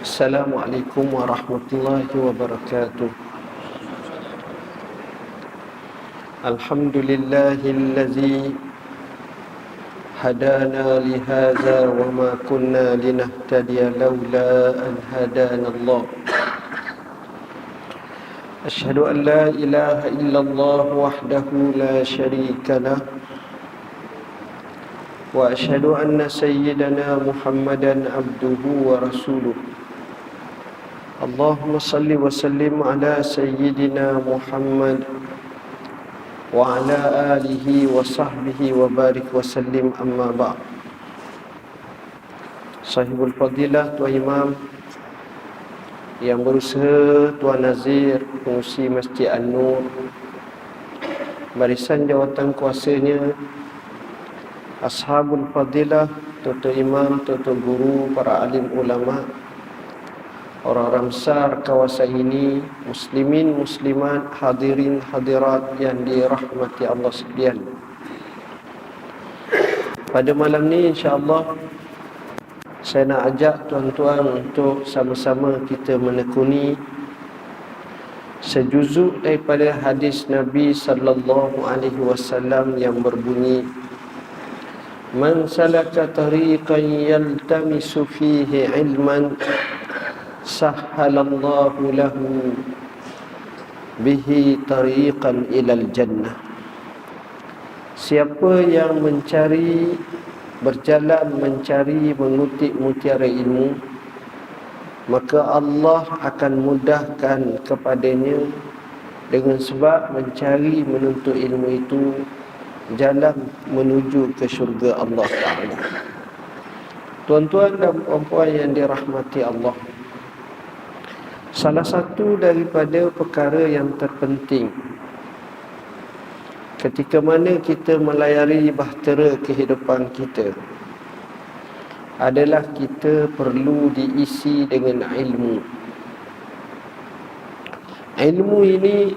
Assalamualaikum warahmatullahi wabarakatuh. Alhamdulillahillazi hadana lihadza wa ma kunna linahtadiya laula an hadana Allah. Asyhadu an la ilaha illallah wahdahu la syarika lah wa asyhadu anna sayyidana Muhammadan abduhu wa rasuluh. Allahumma salli wa sallim ala sayyidina Muhammad wa ala alihi wa sahbihi wa barik wa sallim, amma ba'd. Sahibul Fadilah Tuan Imam yang berusaha, Tuan Nazir pengurusi Masjid An-Nur, barisan jawatan kuasanya, Ashabul Fadilah, Tuan Imam, Tuan Guru, para alim ulama, orang-orang besar kawasan ini, muslimin, muslimat, hadirin, hadirat yang dirahmati Allah sekalian. Pada malam ni insya-Allah saya nak ajak tuan-tuan untuk sama-sama kita menekuni sejuzuk daripada hadis Nabi sallallahu alaihi wasallam yang berbunyi, Man salaka tariqan yaltamisu fihi ilman sahhalallahu lahu bihi tariqan ilal jannah. Siapa yang berjalan mencari mengutip mutiara ilmu, maka Allah akan mudahkan kepadanya dengan sebab mencari menuntut ilmu itu jalan menuju ke syurga Allah Ta'ala. Tuan-tuan dan puan-puan yang dirahmati Allah, salah satu daripada perkara yang terpenting ketika mana kita melayari bahtera kehidupan kita adalah kita perlu diisi dengan ilmu. Ilmu ini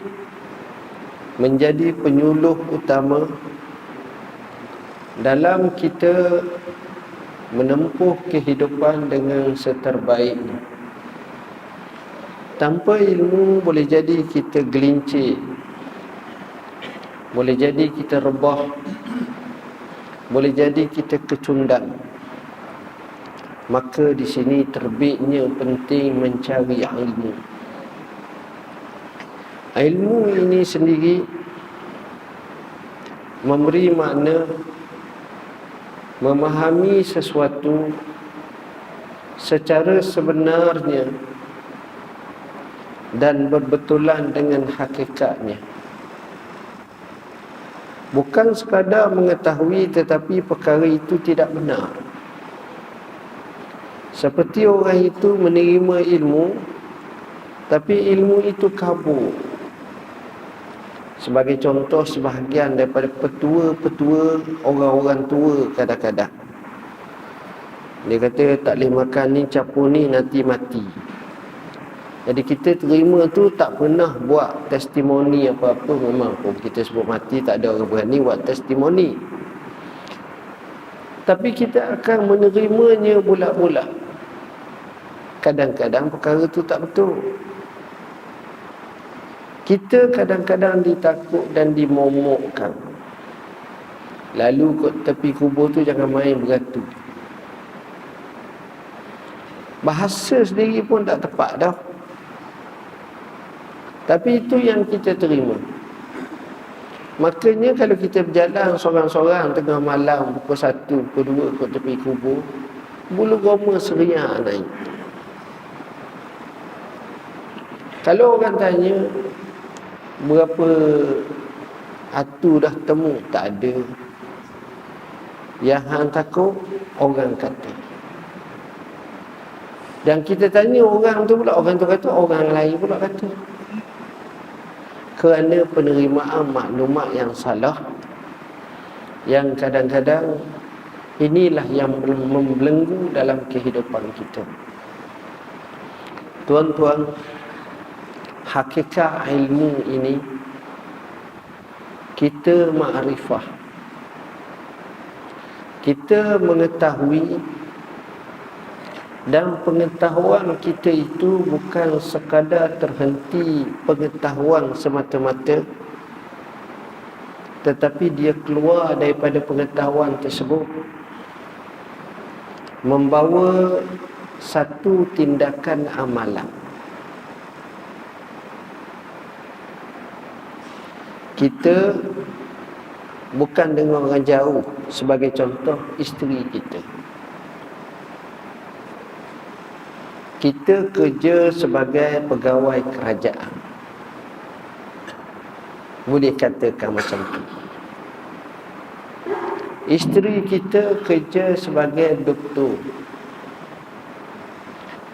menjadi penyuluh utama dalam kita menempuh kehidupan dengan seterbaiknya. Tanpa ilmu boleh jadi kita gelincir, boleh jadi kita rebah, boleh jadi kita kecundang. Maka di sini terbitnya penting mencari ilmu. Ilmu ini sendiri memberi makna memahami sesuatu secara sebenarnya dan berbetulan dengan hakikatnya. Bukan sekadar mengetahui tetapi perkara itu tidak benar. Seperti orang itu menerima ilmu tapi ilmu itu kabur. Sebagai contoh, sebahagian daripada petua-petua, orang-orang tua kadang-kadang dia kata tak boleh makan ni, capur ni, nanti mati. Jadi kita terima tu, tak pernah buat testimoni apa-apa. Memang pun kita sebut mati, tak ada orang berani buat testimoni. Tapi kita akan menerimanya bulat-bulat. Kadang-kadang perkara tu tak betul. Kita kadang-kadang ditakut dan dimomokkan. Lalu kat tepi kubur tu jangan main beratur. Bahasa sendiri pun tak tepat dah. Tapi itu yang kita terima. Makanya kalau kita berjalan seorang-seorang tengah malam pukul 1, pukul 2 kat tepi kubur, bulu roma seriak naik. Kalau orang tanya berapa hatu dah temu, tak ada. Yang hang takut orang kata. Dan kita tanya orang tu pula, orang tu kata, orang lain pula kata. Kerana penerimaan maklumat yang salah, yang kadang-kadang inilah yang membelenggu dalam kehidupan kita. Tuan-tuan, hakikat ilmu ini kita ma'rifah. Kita mengetahui Dan pengetahuan kita itu bukan sekadar terhenti pengetahuan semata-mata, tetapi dia keluar daripada pengetahuan tersebut membawa satu tindakan amalan. Kita bukan dengan orang jauh. Sebagai contoh, isteri kita. Kita kerja sebagai pegawai kerajaan. Boleh katakan macam tu. Isteri kita kerja sebagai doktor.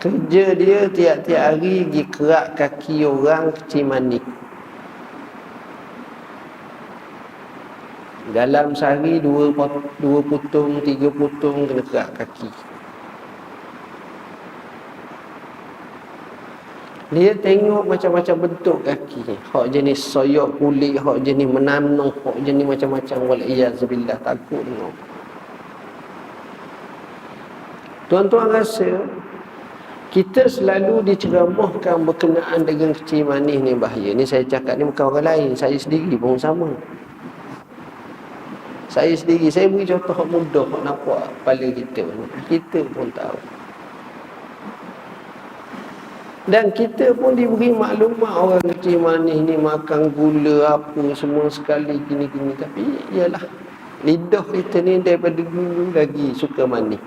Kerja dia tiap-tiap hari pergi kerak kaki orang kecil manik. Dalam sehari dua putung, 3 putung kena kerak kaki. Dia tengok macam-macam bentuk kaki. Hak jenis soyok kulit, hak jenis menanung, hak jenis macam-macam. Wal'iyazubillah, takut tengok. Tuan-tuan rasa kita selalu diceramahkan berkenaan dengan kecil manis ni bahaya. Ni saya cakap ni bukan orang lain, saya sendiri pun sama. Saya sendiri, saya beri contoh hak mudah, hak nampak kepala kita. Kita pun tahu. Dan kita pun diberi maklumat orang kecil manis ni makan gula apa semua sekali gini-gini. Tapi ialah lidah kita ni daripada dulu lagi suka manis.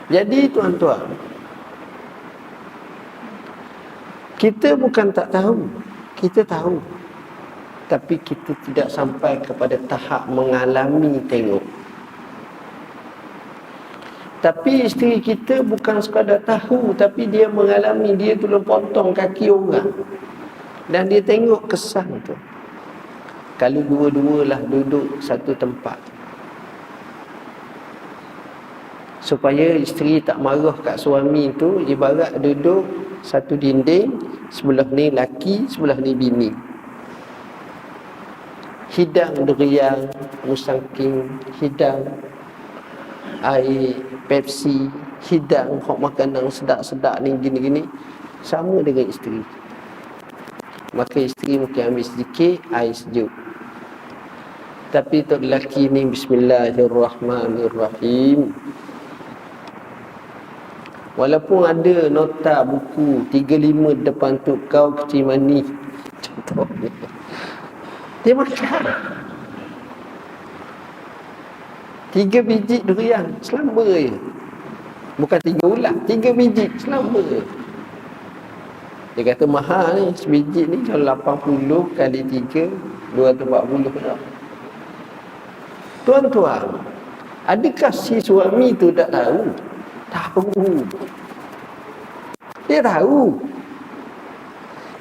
Jadi tuan-tuan, kita bukan tak tahu, kita tahu. Tapi kita tidak sampai kepada tahap mengalami tengok. Tapi isteri kita bukan sekadar tahu, tapi dia mengalami, dia tolong potong kaki orang. Dan dia tengok kesan tu. Kalau dua-dualah duduk satu tempat, supaya isteri tak marah kat suami tu, ibarat duduk satu dinding, sebelah ni laki, sebelah ni bini. Hidang durian, musangking, hidang air Pepsi, hidang hok makanan sedap-sedap ni gini-gini, sama dengan isteri. Maka isteri mungkin ambil sedikit air sejuk. Tapi untuk lelaki ni, bismillahirrahmanirrahim. Walaupun ada nota buku 35 depan tu, kau kecil manis, contohnya, dia makan 3 biji durian selamba je. Bukan 3 ulat, 3 biji selamba je. Dia kata mahal ni, sebiji ni kalau 80 kali 3 240 dah. Tuan-tuan, adakah si suami tu tak tahu? Tahu. Dia tahu.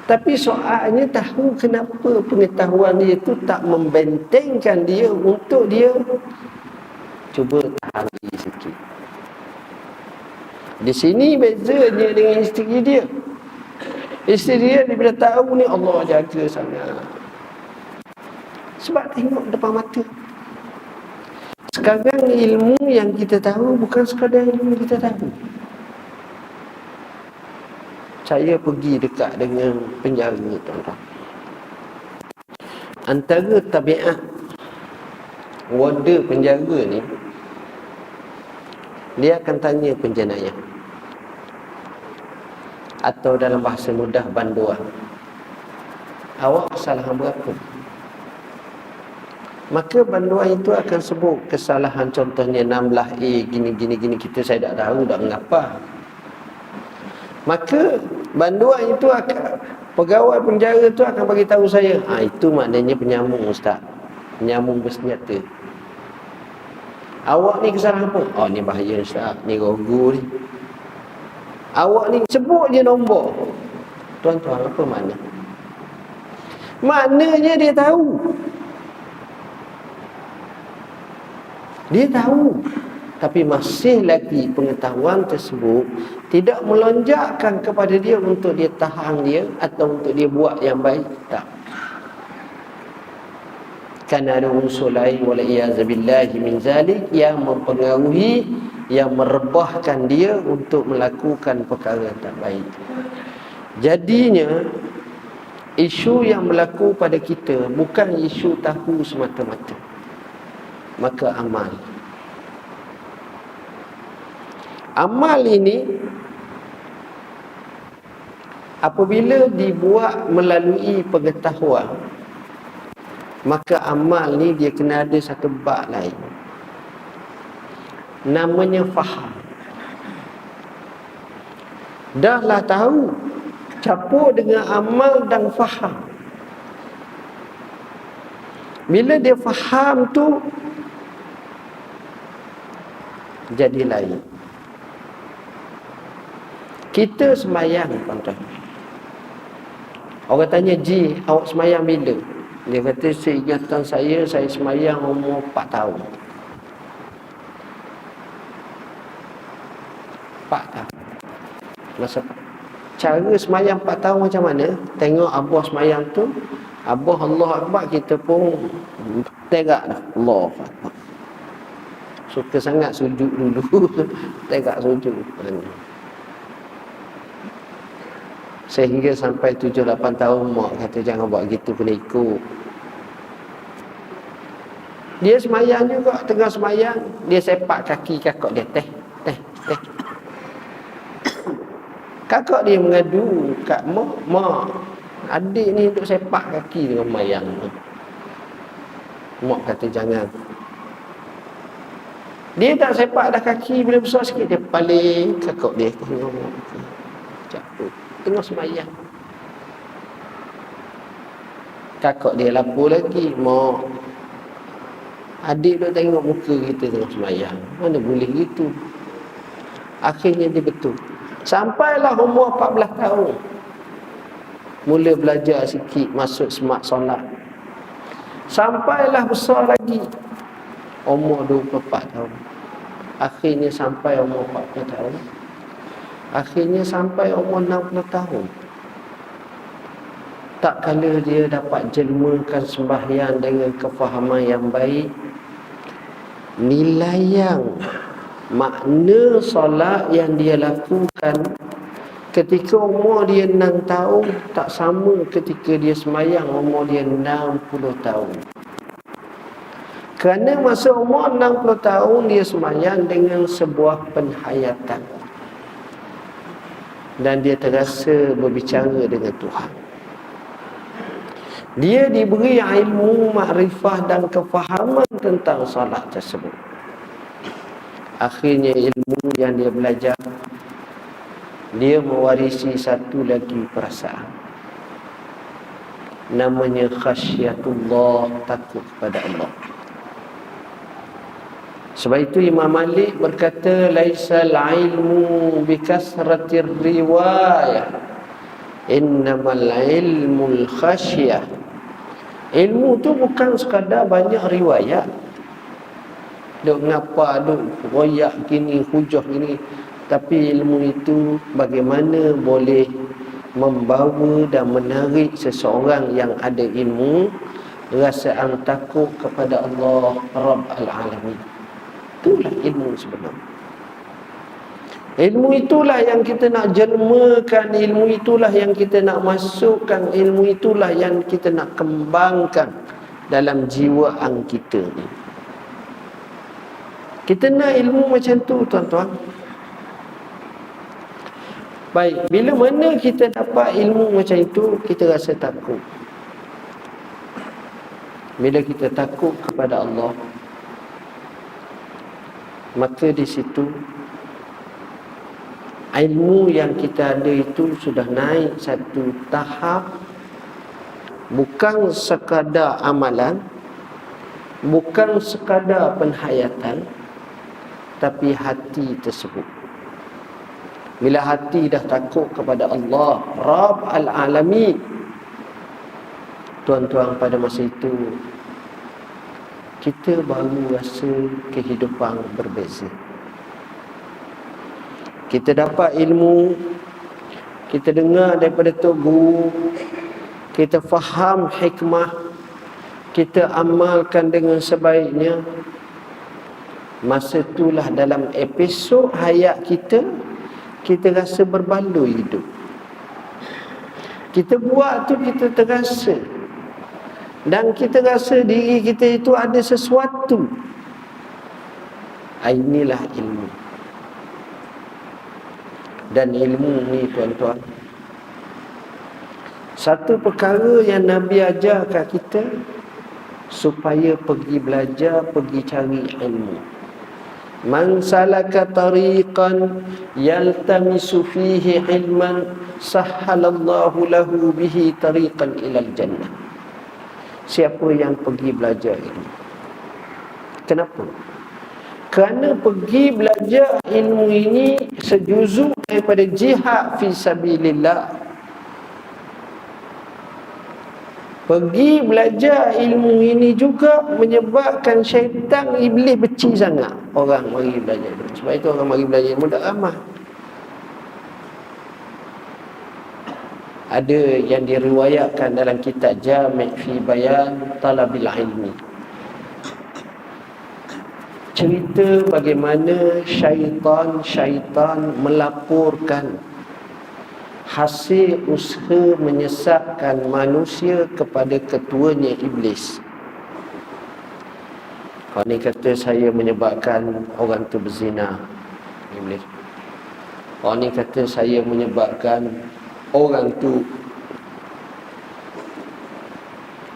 Tapi soalnya tahu kenapa pengetahuan dia tu tak membentengkan dia untuk dia cuba tahan diri sikit. Di sini bezanya dengan isteri dia. Isteri dia bila tahu ni, Allah jaga sangat. Sebab tengok depan mata. Sekarang ilmu yang kita tahu bukan sekadar ilmu yang kita tahu. Saya pergi dekat dengan penjara, tuan-tuan. Antara tabiat warden penjara ni, dia akan tanya penjenayah, atau dalam bahasa mudah banduan, awak kesalahan berapa? Maka banduan itu akan sebut kesalahan, contohnya 16A gini-gini, kita saya tak tahu dah mengapa. Maka banduan itu akan, pegawai penjara itu akan bagi tahu saya, itu maknanya penyambung, ustaz, penyambung bersenjata. Awak ni kesalahan apa? Ni bahaya, ustaz, ni rogu ni. Awak ni sebut je nombor. Tuan-tuan, apa makna? Maknanya dia tahu. Dia tahu. Tapi masih lagi pengetahuan tersebut tidak melonjakkan kepada dia untuk dia tahan dia atau untuk dia buat yang baik. Tak. Kerana ada unsur lain, wal'iyazubillahi min zalik, yang mempengaruhi yang merebahkan dia untuk melakukan perkara yang tak baik. Jadinya isu yang berlaku pada kita bukan isu tahu semata-mata, maka amal ini apabila dibuat melalui pengetahuan, maka amal ni dia kena ada satu bab lain, namanya faham. Dah lah tahu, campur dengan amal dan faham. Bila dia faham tu jadi lain. Kita semayang, tuan-tuan. Orang tanya, Ji, awak semayang bila? Dia kata, seingatan saya semayang umur 4 tahun. 4 tahun. Masa cara semayang 4 tahun macam mana? Tengok abah semayang tu, abah Allah Akbar, kita pun tegak dah. Allah Akbar. Suka sangat sujud dulu. Tegak sujud. Sehingga sampai 7-8 tahun mak kata jangan buat gitu, kena ikut. Dia semayang juga, tengah semayang dia sepak kaki kakak dia, teh. Kakak dia mengadu kat mak, adik ni duk sepak kaki dengan mayang. Mak kata jangan. Dia tak sepak dah kaki, bila besar sikit dia paling kakak dia tengok jatuh tengah semayang. Kakak dia lapor lagi, mak, adik duk tengok muka kita tengah semayang, mana boleh gitu. Akhirnya dia betul. Sampailah umur 14 tahun, mula belajar sikit, masuk semak solat. Sampailah besar lagi, umur 24 tahun. Akhirnya sampai umur 40 tahun. Akhirnya sampai umur 60 tahun. Tak kala dia dapat jelmakan sembahyang dengan kefahaman yang baik, nilai yang makna solat yang dia lakukan ketika umur dia 6 tahun tak sama ketika dia semayang umur dia 60 tahun. Kerana masa umur 60 tahun dia semayang dengan sebuah penghayatan, dan dia terasa berbicara dengan Tuhan. Dia diberi ilmu, makrifah dan kefahaman tentang solat tersebut. Akhirnya ilmu yang dia belajar, dia mewarisi satu lagi perasaan, namanya khasyatullah, takut kepada Allah. Sebab itu Imam Malik berkata, laisal ilmu bikasratir riwayah, innamal ilmul khasyah. Ilmu tu bukan sekadar banyak riwayat, duk ngapa, duk royak gini, hujah gini. Tapi ilmu itu bagaimana boleh membawa dan menarik seseorang yang ada ilmu rasaan takut kepada Allah Rabbul Alamin. Itulah ilmu sebenarnya. Ilmu itulah yang kita nak jelmakan, ilmu itulah yang kita nak masukkan, ilmu itulah yang kita nak kembangkan dalam jiwaan kita ni. Kita nak ilmu macam tu, tuan-tuan. Baik, bila mana kita dapat ilmu macam itu, kita rasa takut. Bila kita takut kepada Allah, maka di situ ilmu yang kita ada itu sudah naik satu tahap, bukan sekadar amalan, bukan sekadar penghayatan, tapi hati tersebut. Bila hati dah takut kepada Allah Rabbul Alamin, tuan-tuan, pada masa itu kita baru rasa kehidupan berbeza. Kita dapat ilmu, kita dengar daripada Tok Guru, kita faham hikmah, kita amalkan dengan sebaiknya, Masa itulah dalam episod hayat kita, kita rasa berbaloi hidup. Kita buat tu kita terasa, dan kita rasa diri kita itu ada sesuatu. Inilah ilmu. Dan ilmu ni tuan-tuan, satu perkara yang Nabi ajar kat kita, supaya pergi belajar, pergi cari ilmu. Man salaka tariqan yaltamisu fihi ilman sahhalallahu lahu bihi tariqan ilal jannah. Siapa yang pergi belajar ilmu. Kenapa? Kerana pergi belajar ilmu ini sejuzuk daripada jihad fi sabilillah. Pergi belajar ilmu ini juga menyebabkan syaitan iblis benci sangat orang mari belajar ilmu. Sebab itu orang mari belajar ilmu tak ramai. Ada yang diriwayatkan dalam kitab Jami' fi Bayan Talabil Ilmi, cerita bagaimana syaitan melaporkan hasil usaha menyesatkan manusia kepada ketuanya iblis. Kalau ni kata saya menyebabkan orang tu berzina, iblis. Kalau ni kata saya menyebabkan orang tu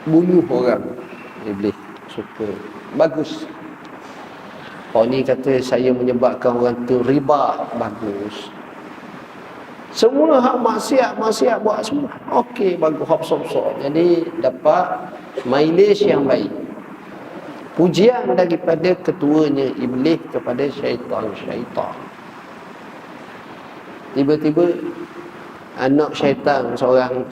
bunuh orang, iblis suka. Bagus. Kalau ni kata saya menyebabkan orang tu riba, bagus. Semua hak maksiat buat semua. Okey, bagus, hak sok-sok. Jadi dapat mileage yang baik. Pujian daripada ketuanya iblis kepada syaitan. Tiba-tiba anak syaitan seorang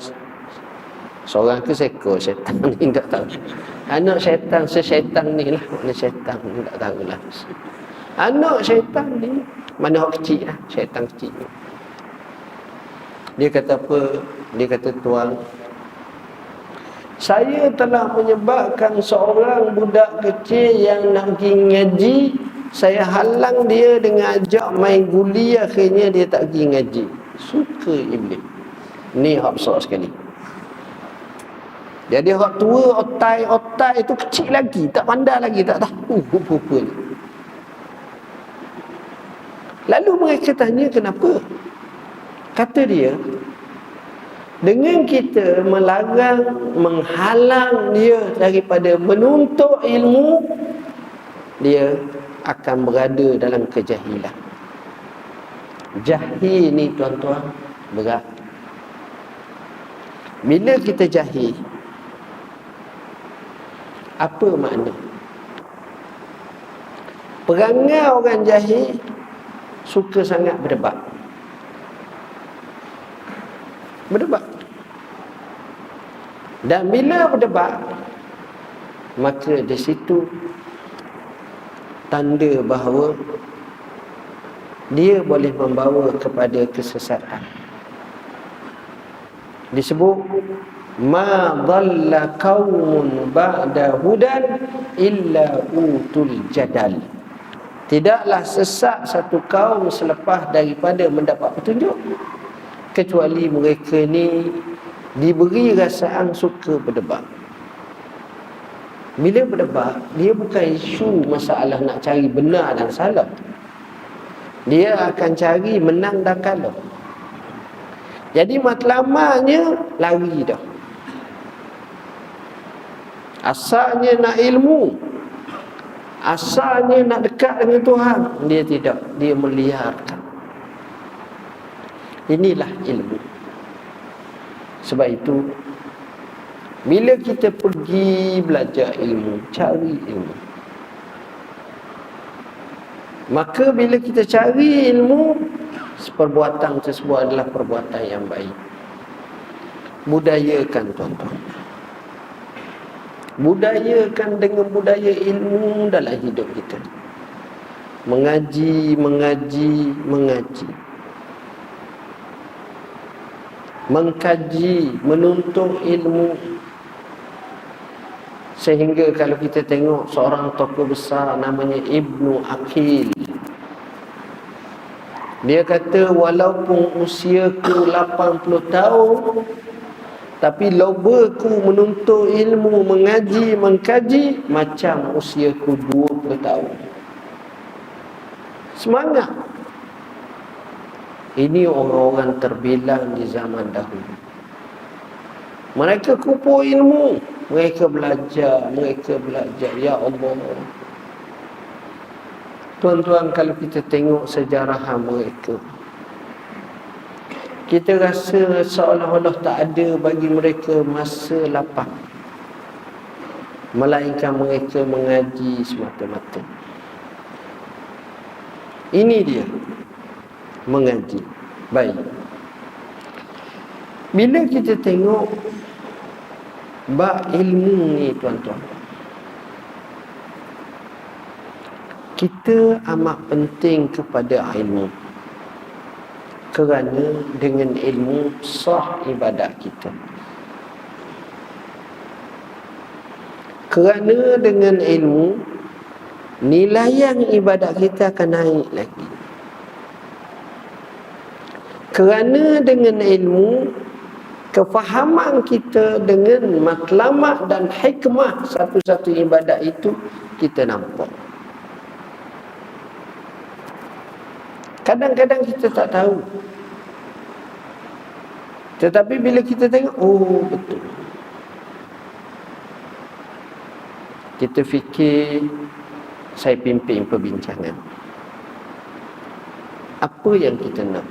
ke seekor syaitan ni tak tahu. Anak syaitan sesyaitan ni lah, mana syaitan ni tak tahulah. Anak syaitan ni mana hak kecil lah, syaitan kecil ni. Dia kata apa? Dia kata, tuan, saya telah menyebabkan seorang budak kecil yang nak pergi ngaji, saya halang dia dengan ajak main guli, akhirnya dia tak pergi ngaji. Suka iblis. Ni hak besar sekali. Jadi hak tua, otai itu kecil lagi, tak pandai lagi, tak tahu apa-apa ni. Lalu mereka tanya kenapa? Kata dia, dengan kita melarang, menghalang dia daripada menuntut ilmu, dia akan berada dalam kejahilan. Jahil ni tuan-tuan berat. Bila kita jahil, apa makna? Perangai orang jahil suka sangat berdebat. Dan bila berdebat, maka di situ tanda bahawa dia boleh membawa kepada kesesatan. Disebut ma dhalla qaumun ba'da hudan illa utul jadal. Tidaklah sesat satu kaum selepas daripada mendapat petunjuk, kecuali mereka ni diberi rasaan suka berdebat. Bila berdebat, dia bukan isu masalah nak cari benar dan salah. Dia akan cari menang dan kalah. Jadi matlamatnya lari dah. Asalnya nak ilmu, asalnya nak dekat dengan Tuhan, dia tidak. Dia meliarkan. Inilah ilmu. Sebab itu, bila kita pergi belajar ilmu, cari ilmu, maka bila kita cari ilmu, perbuatan tersebut adalah perbuatan yang baik. Budayakan tuan-tuan. Budayakan dengan budaya ilmu dalam hidup kita. Mengaji. Mengkaji, menuntut ilmu. Sehingga kalau kita tengok seorang tokoh besar namanya Ibnu Aqil, dia kata walaupun usiaku 80 tahun, tapi lobaku menuntut ilmu, mengaji, mengkaji macam usiaku 20 tahun. Semangat. Ini orang-orang terbilang di zaman dahulu. Mereka kumpul ilmu, mereka belajar. Ya Allah. Tuan-tuan, kalau kita tengok sejarah mereka, kita rasa seolah-olah tak ada bagi mereka masa lapang, melainkan mereka mengaji semata-mata. Ini dia, mengaji. Baik. Bila kita tengok bab ilmu ni, tuan-tuan, kita amat penting kepada ilmu, kerana dengan ilmu sah ibadat kita. Kerana dengan ilmu nilaian ibadat kita akan naik lagi. Kerana dengan ilmu, kefahaman kita dengan matlamat dan hikmah satu-satu ibadat itu kita nampak. Kadang-kadang kita tak tahu, tetapi bila kita tengok, oh betul. Kita fikir, saya pimpin perbincangan, apa yang kita nak?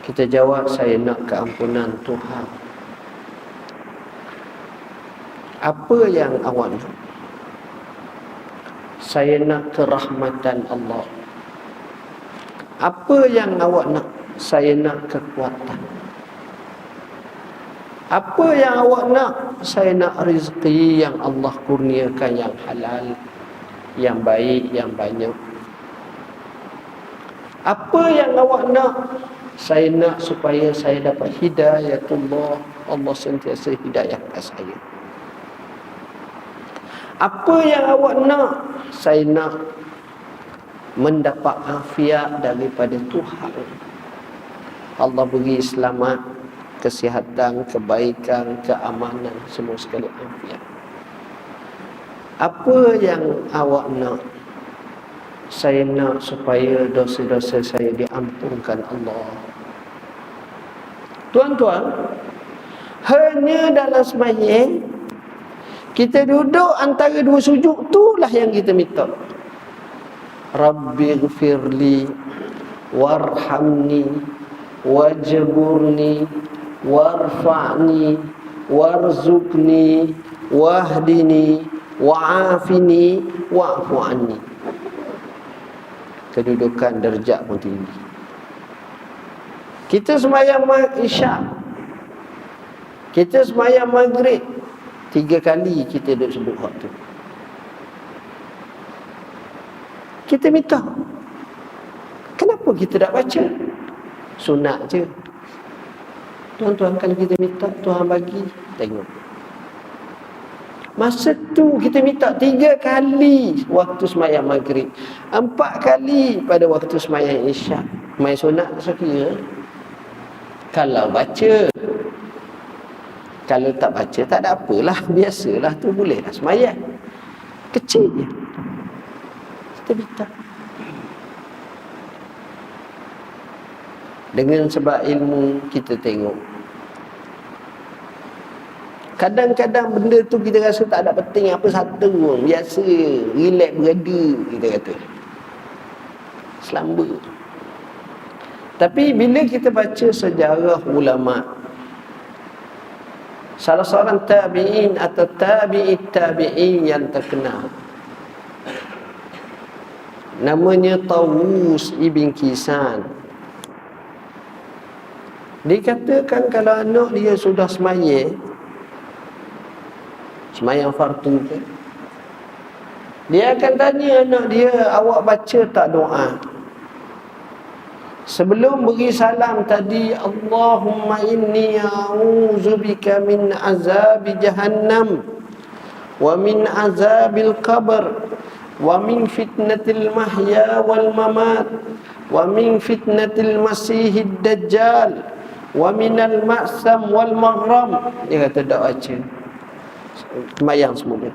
Kita jawab, saya nak keampunan Tuhan. Apa yang awak nak? Saya nak kerahmatan Allah. Apa yang awak nak? Saya nak kekuatan. Apa yang awak nak? Saya nak rezeki yang Allah kurniakan, yang halal, yang baik, yang banyak. Apa yang awak nak? Saya nak supaya saya dapat hidayatullah, Allah sentiasa hidayahkan saya. Apa yang awak nak? Saya nak mendapat afiat daripada Tuhan. Allah beri selamat, kesihatan, kebaikan, keamanan, semua sekali afiat. Apa yang awak nak? Saya nak supaya dosa-dosa saya diampunkan Allah. Tuan-tuan, hanya dalam sembahyang kita duduk antara dua sujud, itulah yang kita minta. Rabbighfirli warhamni wajburni warfa'ni warzuqni wahdini wa'afini wa'fu anni. Kedudukan darjat pun tinggi. Kita sembahyang isyak, kita sembahyang maghrib, 3 kali kita duduk sebut hak tu. Kita minta. Kenapa kita tak baca? Sunat je. Tuan-tuan, kalau kita minta, Tuhan bagi. Tengok. Masa tu kita minta 3 kali waktu sembahyang maghrib, 4 kali pada waktu sembahyang isyak. Main sunat tak kira. Kalau baca. Kalau tak baca, tak ada apalah. Biasalah tu, bolehlah sembahyang. Kecil je. Kita minta. Dengan sebab ilmu kita tengok, kadang-kadang benda tu kita rasa tak ada penting apa satu pun. Biasa, relax berada, kita kata. Selamba. Tapi bila kita baca sejarah ulama', salah seorang tabi'in atau tabi'it tabi'in yang terkenal, namanya Tawus Ibn Kisan. Dikatakan kalau anak dia sudah sembahyang fardu ke, dia akan tanya anak dia, awak baca tak doa? Sebelum beri salam tadi, Allahumma inni a'udzubika min azabi jahannam wa min azabil qabr, wa min fitnatil mahya wal mamat, wa min fitnatil masihid dajjal, wa minal ma'sam wal maghram. Dia kata tak baca sembahyang semula.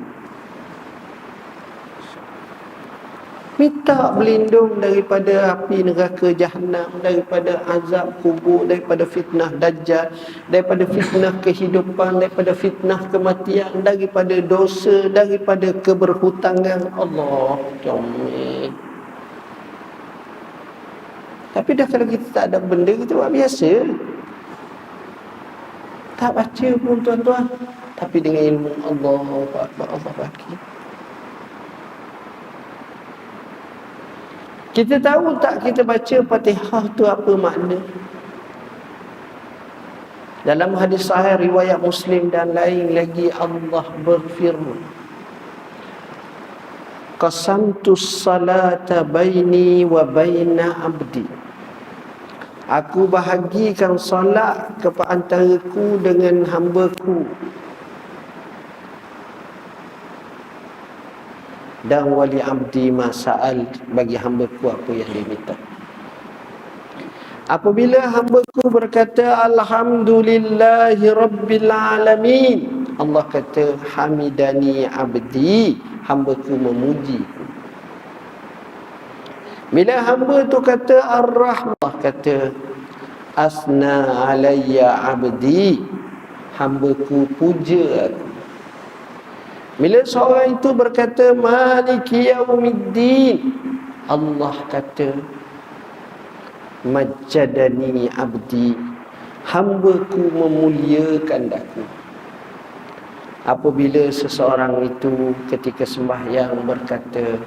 Minta berlindung daripada api neraka Jahannam, daripada azab kubur, daripada fitnah Dajjal, daripada fitnah kehidupan, daripada fitnah kematian, daripada dosa, daripada keberhutangan. Allah, comel. Tapi dah kalau kita tak ada benda, kita buat biasa. Tak baca pun tuan-tuan, tapi dengan ilmu Allah bagi. Kita tahu tak kita baca Fatihah tu apa makna? Dalam hadis sahih riwayat Muslim dan lain lagi, Allah berfirman, qasamtus salata baini wa baina abdi. Aku bahagikan salat kepada antaraku dengan hamba-Ku, dan wali abdi masa'al, bagi hamba-Ku apa yang dia minta. Apabila hamba-Ku berkata alhamdulillahi rabbil alamin, Allah kata hamidani abdi, hamba-Ku memuji-Ku. Bila hamba tu kata ar-rahmah, Allah kata asna alayya abdi, hamba-Ku puja aku. Bila seorang itu berkata maliki yaumiddin, Allah kata majjadani abdi, hamba-Ku memuliakan aku. Apabila seseorang itu ketika sembahyang berkata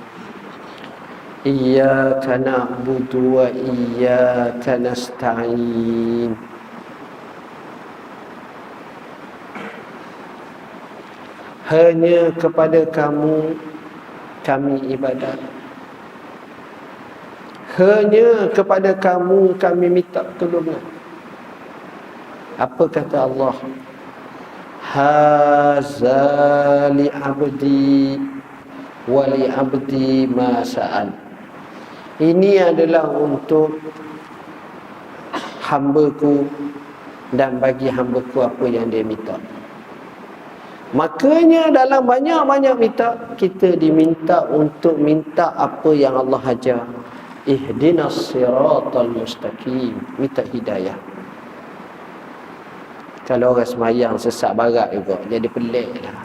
iyyaka na'budu wa iyyaka nasta'in, hanya kepada Kamu kami ibadat, hanya kepada Kamu kami minta pertolongan. Apa kata Allah? Haza li abdi wa li abdi ma sa'al. Ini adalah untuk hamba-Ku dan bagi hamba-Ku apa yang dia minta. Makanya dalam banyak-banyak minta, kita diminta untuk minta apa yang Allah ajar. Ihdinas siratal mustaqim, minta hidayah. Kalau orang semayang sesak barat juga, jadi pelik lah.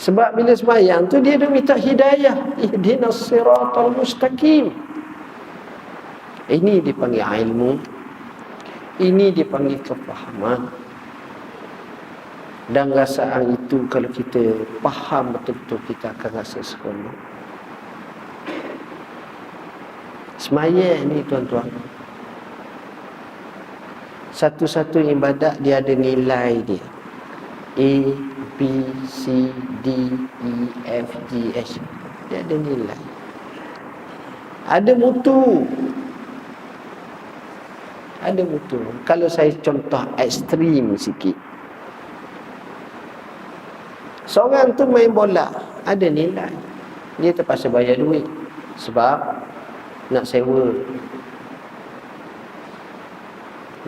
Sebab bila semayang tu dia dah minta hidayah. Ihdinas siratal mustaqim. Ini dipanggil ilmu, ini dipanggil kefahaman. Dan rasaan itu kalau kita faham betul-betul, kita akan rasa seronok. Semayang ni tuan-tuan, satu-satu ibadat dia ada nilai dia. A, B, C, D, E, F, G, H. Dia ada nilai. Ada mutu. Ada mutu. Kalau saya contoh ekstrim sikit, seorang tu main bola, ada nilai. Dia terpaksa bayar duit sebab nak sewa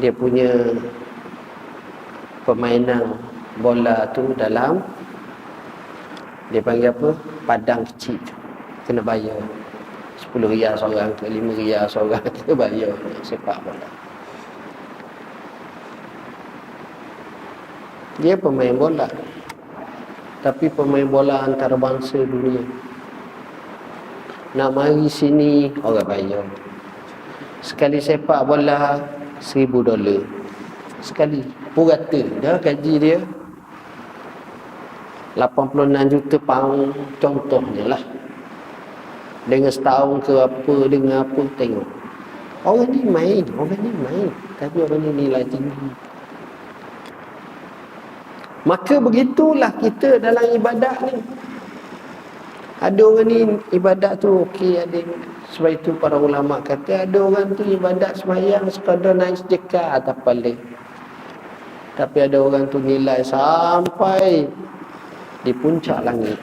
dia punya permainan bola tu dalam, dia panggil apa, padang kecil tu. Kena bayar 10 riyal seorang ke 5 riyal seorang kena bayar sepak bola. Dia pemain bola, tapi pemain bola antarabangsa dunia. Nak mari sini orang bayar. Sekali sepak bola $1,000 sekali. Purata dah gaji dia 86 juta pound contohnya lah. Dengan setahun ke apa, dengan apa, tengok. Orang ni main, tapi orang ni nilai tinggi. Maka begitulah kita dalam ibadat ni. Ada orang ni ibadat tu okey, ada. Sebab itu para ulama kata ada orang tu ibadat semayang sekadar naik sedekah atas paling. Tapi ada orang tu nilai sampai di puncak langit.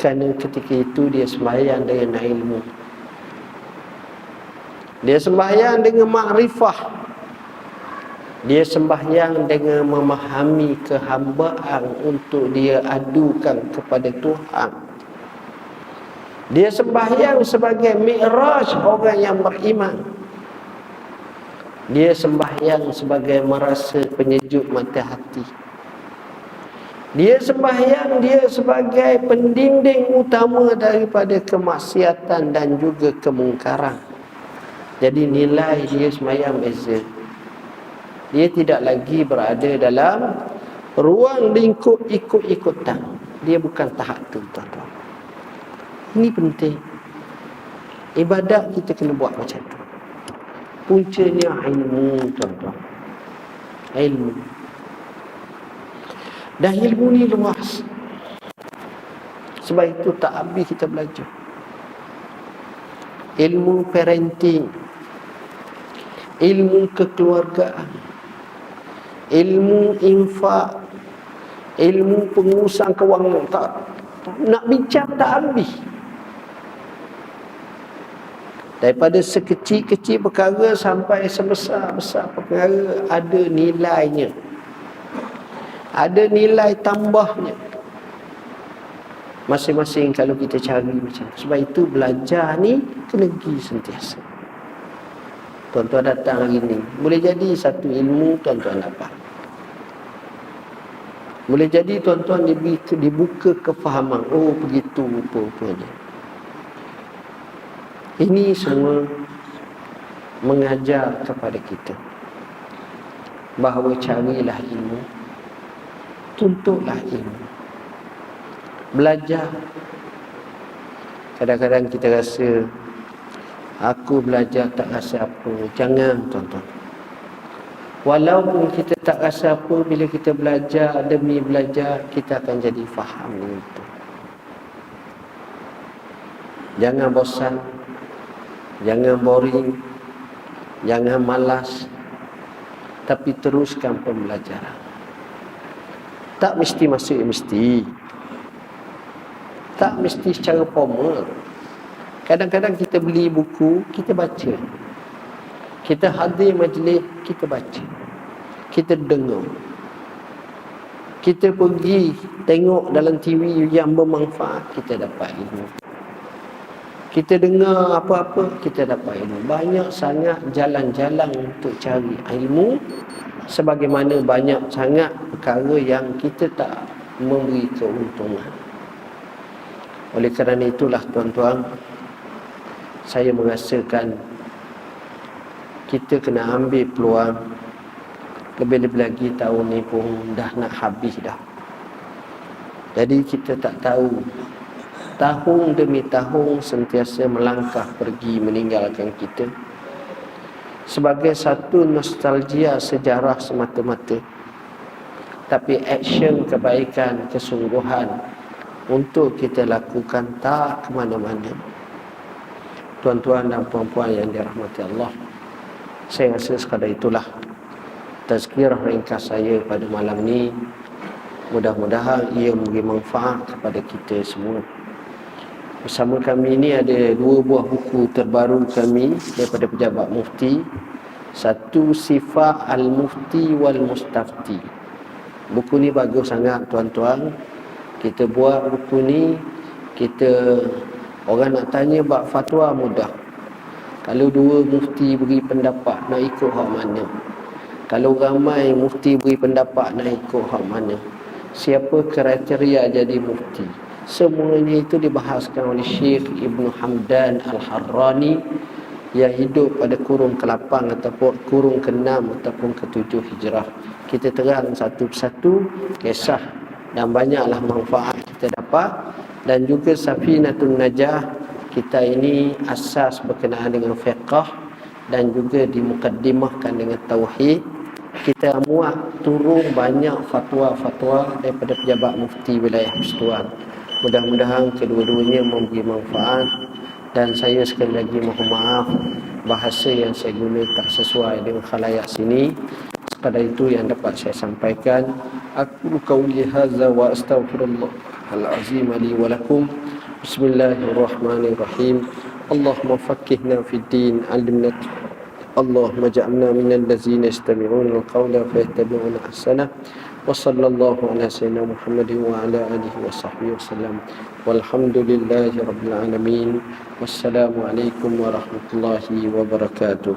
Kerana ketika itu dia sembahyang dengan ilmu. Dia sembahyang dengan makrifah. Dia sembahyang dengan memahami kehambaan untuk dia adukan kepada Tuhan. Dia sembahyang sebagai mi'raj orang yang beriman. Dia sembahyang sebagai merasa penyejuk mata hati. Dia sembahyang dia sebagai pendinding utama daripada kemaksiatan dan juga kemungkaran. Jadi nilai dia sembahyang beza. Dia tidak lagi berada dalam ruang lingkup ikut-ikutan. Dia bukan tahap tu, tuan-tuan. Ini penting. Ibadat kita kena buat macam tu. Puncanya ilmu, tuan-tuan. Ilmu. Dan ilmu ni luas. Sebab itu tak habis kita belajar. Ilmu parenting, ilmu kekeluargaan, ilmu infak, ilmu pengurusan kewangan. Tak nak bincang tak habis. Daripada sekecil-kecil perkara sampai sebesar-besar perkara ada nilainya. Ada nilai tambahnya. Masing-masing kalau kita cari macam tu. Sebab itu belajar ni kena pergi sentiasa. Tuan-tuan datang hari ni, boleh jadi satu ilmu tuan-tuan dapat. Boleh jadi tuan-tuan dibuka kefahaman. Oh begitu rupa-rupanya. Ini semua mengajar kepada kita bahawa carilah ilmu, tuntutlah ilmu, belajar. Kadang-kadang kita rasa aku belajar tak rasa apa. Jangan, tuan-tuan. Walaupun kita tak rasa apa, bila kita belajar demi belajar, kita akan jadi faham itu. Jangan bosan, jangan boring, jangan malas, tapi teruskan pembelajaran. Tak mesti masuk mesti. Tak mesti secara formal. Kadang-kadang kita beli buku, kita baca. Kita hadir majlis, kita baca. Kita dengar. Kita pergi tengok dalam TV yang bermanfaat, kita dapat ilmu. Kita dengar apa-apa, kita dapat ilmu. Banyak sangat jalan-jalan untuk cari ilmu. Sebagaimana banyak sangat perkara yang kita tak memberi keuntungan. Oleh kerana itulah tuan-tuan, saya merasakan kita kena ambil peluang. Lebih-lebih lagi tahun ni pun dah nak habis dah. Jadi kita tak tahu. Tahun demi tahun sentiasa melangkah pergi meninggalkan kita. Sebagai satu nostalgia sejarah semata-mata. Tapi action kebaikan, kesungguhan untuk kita lakukan tak ke mana-mana. Tuan-tuan dan puan-puan yang dirahmati Allah, saya rasa sekadar itulah tazkirah ringkas saya pada malam ni. Mudah-mudahan ia memberi manfaat kepada kita semua. Bersama kami ini ada 2 buah buku terbaru kami daripada pejabat mufti. Satu, Sifat Al-Mufti Wal-Mustafti. Buku ni bagus sangat tuan-tuan. Kita buat buku ni, orang nak tanya bab fatwa mudah. Kalau 2 mufti beri pendapat, nak ikut hak mana? Kalau ramai mufti beri pendapat, nak ikut hak mana? Siapa kriteria jadi mufti? Semuanya itu dibahaskan oleh Syekh Ibn Hamdan Al-Harrani yang hidup pada kurun ke-8 ataupun kurun ke-6 ataupun ke-7 Hijrah. Kita terang satu persatu kisah dan banyaklah manfaat kita dapat. Dan juga Safinatun Najah kita ini asas berkenaan dengan fiqh dan juga dimukaddimahkan dengan tauhid. Kita muat turun banyak fatwa-fatwa daripada pejabat mufti wilayah Persekutuan. Mudah-mudahan kedua-duanya memberi manfaat Dan saya sekali lagi mohon maaf bahasa yang saya guna tak sesuai dengan khalayak sini. Sekadar itu yang dapat saya sampaikan. Aku qauli hadza wa astaghfirullah al-azim li wa lakum. Bismillahirrahmanirrahim. Allahumma faqqihna fid din, 'allimna. Allahumma ja'alna minal ladzina yastami'una al-qawla fayattabi'una ahsanah. Wa sallallahu ala sayyidina Muhammadin wa ala alihi wa sahbihi wasallam. Walhamdulillahi rabbil alamin. Wassalamu alaikum warahmatullahi wabarakatuh.